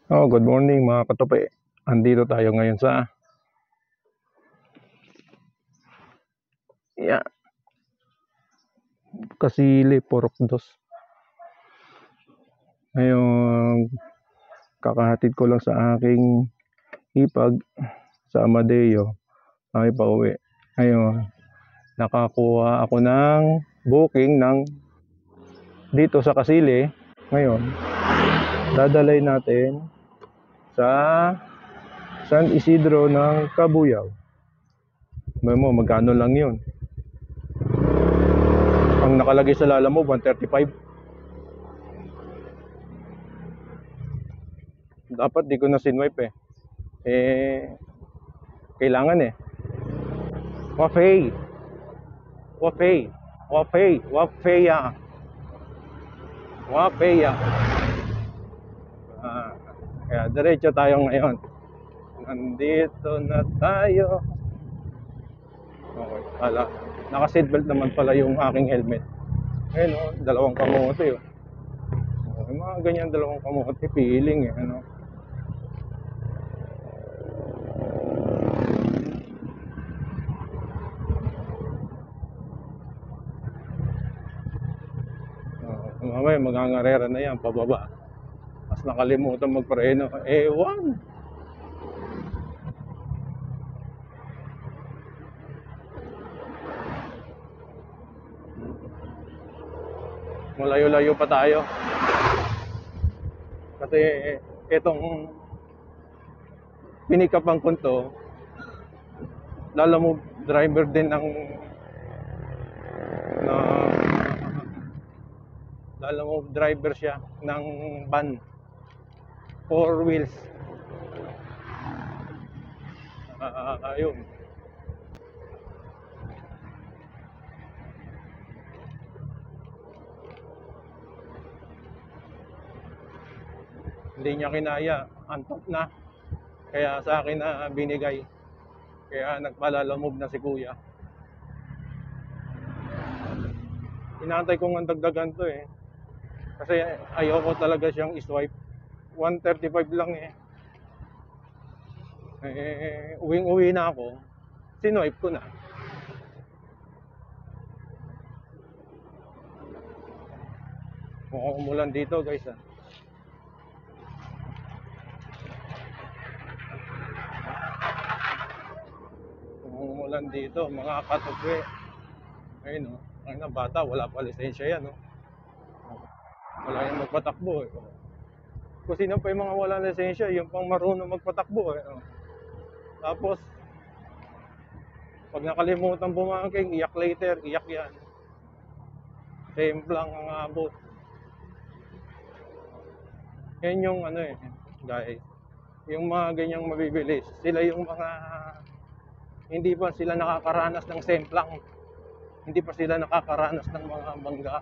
Good morning mga katope. Andito tayo ngayon sa Kasili, Porokdos. Ngayon, kakahatid ko lang sa aking ipag sa Amadeo. Ay pauwi. Ngayon, nakakuha ako ng booking ng dito sa Kasili. Ngayon, dadalay natin sa San Isidro ng Cabuyao. Mo, magkano lang yun? Ang nakalagay sa lala mo, 135. Dapat di ko na sinwipe kailangan Wafay kaya diretso tayo ngayon. Nandito na tayo. Okay, naka-seatbelt naman pala yung aking helmet. Ayun dalawang kamote mga ganyan, dalawang kamote, feeling mamaya magangarera na yan pababa. Mas nakalimutan magpreno. Ewan. Malayo-layo pa tayo. Kasi itong pinikapan ko to, mo driver din ng mo driver siya ng van, 4 wheels. Ayun. Hindi niya kinaya, antok na. Kaya sa akin na binigay. Kaya nagpalalamove na si kuya. Inaantay kong ang dagdagan to kasi ayoko talaga siyang iswipe. 135 lang uwing-uwi na ako, sinwipe ko na. Mukhang umulan dito guys umulan dito mga katope. Ayun ang bata, wala pa lisensya yan wala yung magpatakbo kung sino pa yung mga wala lisensya, yung pang marunong magpatakbo tapos pag nakalimutan bumangking, iyak later, iyak yan. Templang ang abot. Yan yung guys, yung mga ganyang mabibilis, sila yung mga hindi pa sila nakakaranas ng semplang, hindi pa sila nakakaranas ng mga bangga.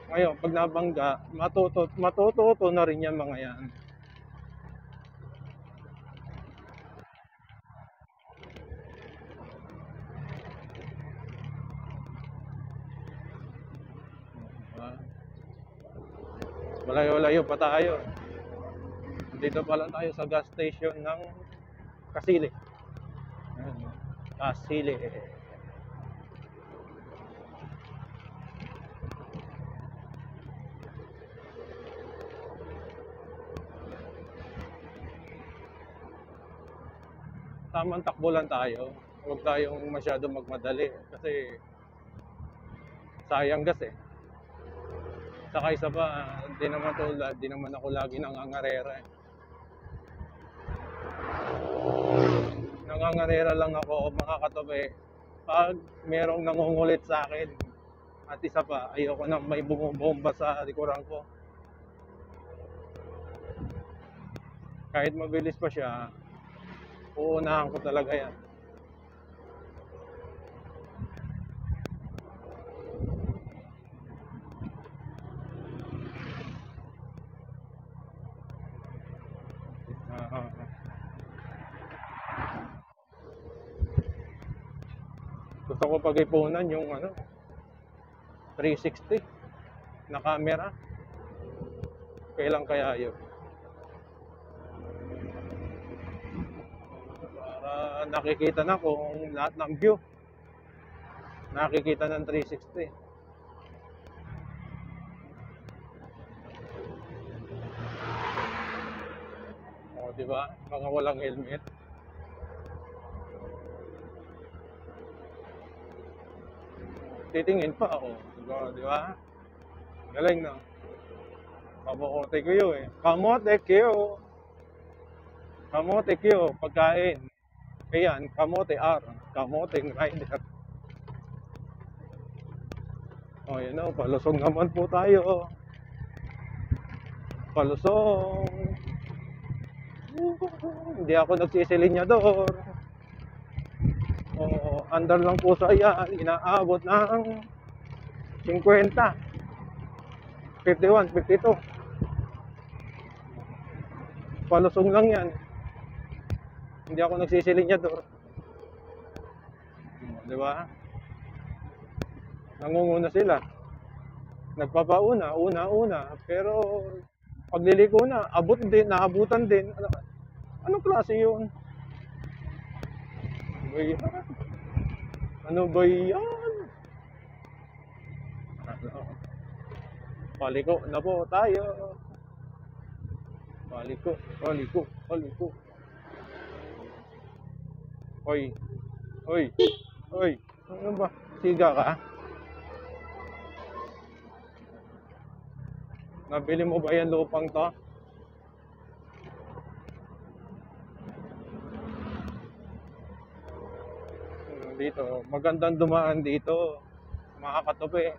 Ngayon pag nabangga, matututo na rin yan mga yan. Malayo-layo pa tayo. Dito pa lang tayo sa gas station ng Kasili. Kasili. Tamang takbo lang tayo. Huwag tayong masyado magmadali kasi sayang gas Saka isa pa, di naman ako lagi nangangarera Nangangarera lang ako mga katope pag merong nangungulit sa akin. At isa pa, ayoko na may bumubomba sa likuran ko. Kahit mabilis pa siya, uunahan ko talaga yan. Gusto ko pag-ipunan yung 360 na camera. Kailan kaya yun? nakikita na kung lahat ng view. Nakikita ng 360. O, di ba? Mga walang helmet. Titingin pa ako. Di ba? Galing na. Kamote kyo eh. Kamote kyo. Kamote kyo. Pagkain. Ayan, kamote R. Kamoteng rider. O, yan o. Palusong naman po tayo. Palusong. Hindi ako nagsisilinyador. O, andar lang po sa yan. Inaabot ng 50. 51, 52. Palusong lang yan. Hindi ako nagsisilinyador. Di ba? Nangunguna sila. Nagpapauna, una. Pero pagliliko na, abot din, naabutan din. Anong klase yun? Ano ba yan? Paliko na po tayo. Paliko. Hoy. Ano ba? Siga ka? Nabili mo ba yan lupang to? Dito, magandang dumaan dito. Makakatupi.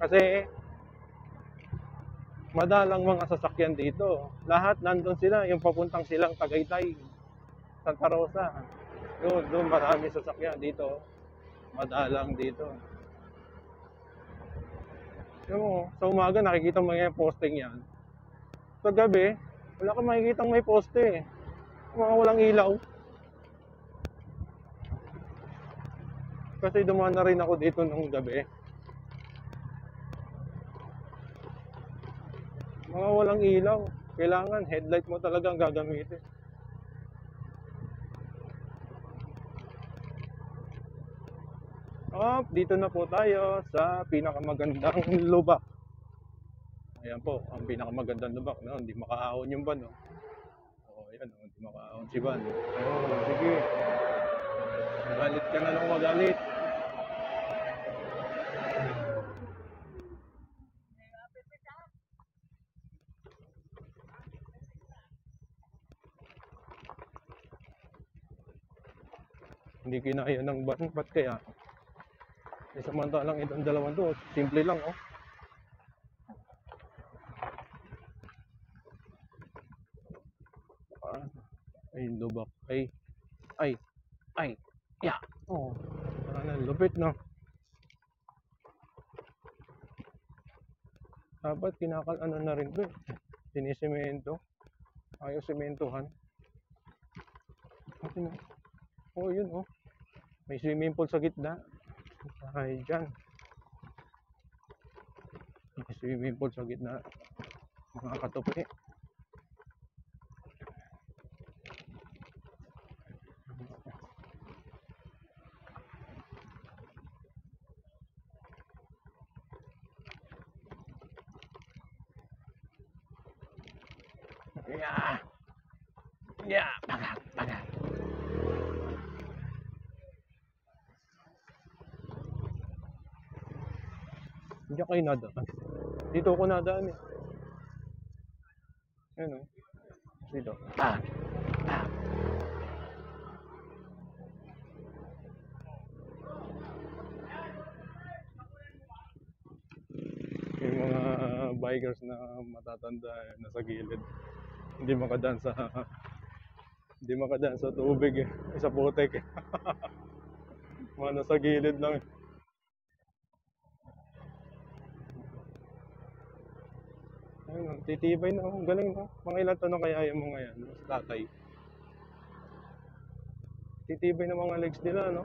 Kasi madalang mga sasakyan dito. Lahat nandun sila, yung papuntang silang Tagaytay, Santa Rosa. Doon marami sasakyan dito. Madalang dito. Yung sa umaga nakikita mo yung posting yan. Sa gabi, wala kang makikitang may poste. Mga walang ilaw. Kasi dumaan na rin ako dito nung gabi. Mga walang ilaw. Kailangan headlight mo talagang gagamitin. Dito na po tayo sa pinakamagandang lubak. Ayan po, ang pinakamagandang lubak. No? Hindi makaahon yung van. No? Ayan, no? Hindi makaahon si van. Sige. Magalit ka na lang magalit. Hindi kinaya ng van. Ba't kaya? Samantalang itong dalawang to, simple lang oh. Ay, lubak. Ay. Yeah. Oh. Lupit no. Dapat kinakal-ano na rin to. Sinisemento. Ayaw sementohan. Oh, yun oh. May swimming pool sa gitna. Ay, dyan. May swimming pool sa gitna. Mga katupi. Yeah. Pagat. Hindi kayo nadaan. Dito ako nadaan eh. Ayan o. Dito. Yung mga bikers na matatanda nasa gilid. Hindi makadaan sa tubig eh. Sa putek eh. Mga nasa gilid lang eh. Ayun, titibay na. Galing no? Mga ilang tanong kaya mo ngayon sa tatay. Titibay na mga legs nila, no?